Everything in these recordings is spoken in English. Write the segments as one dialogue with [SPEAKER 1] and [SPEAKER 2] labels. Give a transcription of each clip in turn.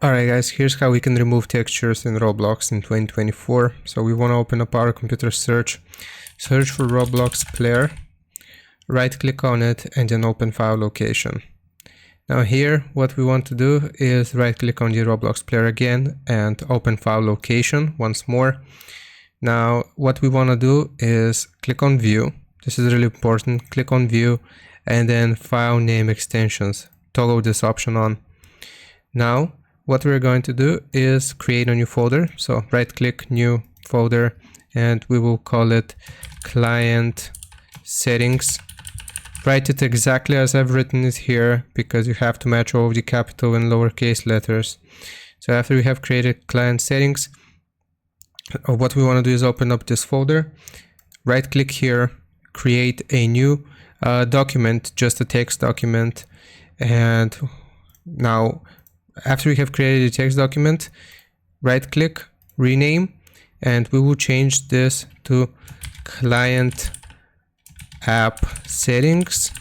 [SPEAKER 1] Alright guys, here's how we can remove textures in Roblox in 2024. So we want to open up our computer search for Roblox player, right click on it and then open file location. Now here what we want to do is right click on the Roblox player again and open file location once more. Now what we want to do is click on view. This is really important. Click on view and then file name extensions. Toggle this option on. Now what we're going to do is create a new folder. So right click, new folder, and we will call it client settings. Write it exactly as I've written it here because you have to match all of the capital and lowercase letters. So after we have created client settings, what we want to do is open up this folder, right click here, create a new document, just a text document. And now after we have created a text document, right click, rename, and we will change this to client app settings,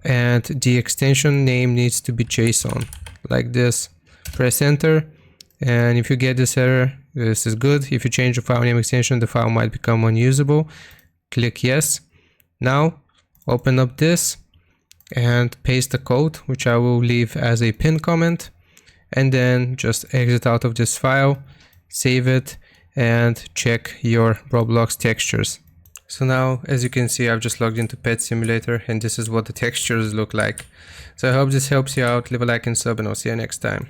[SPEAKER 1] and the extension name needs to be JSON like this. Press enter, and if you get this error, this is good. If you change the file name extension, the file might become unusable. Click yes. Now open up this and paste the code, which I will leave as a pinned comment, and then just exit out of this file, save it, and check your Roblox textures. So now, as you can see, I've just logged into Pet Simulator and this is what the textures look like. So I hope this helps you out. Leave a like and sub, and I'll see you next time.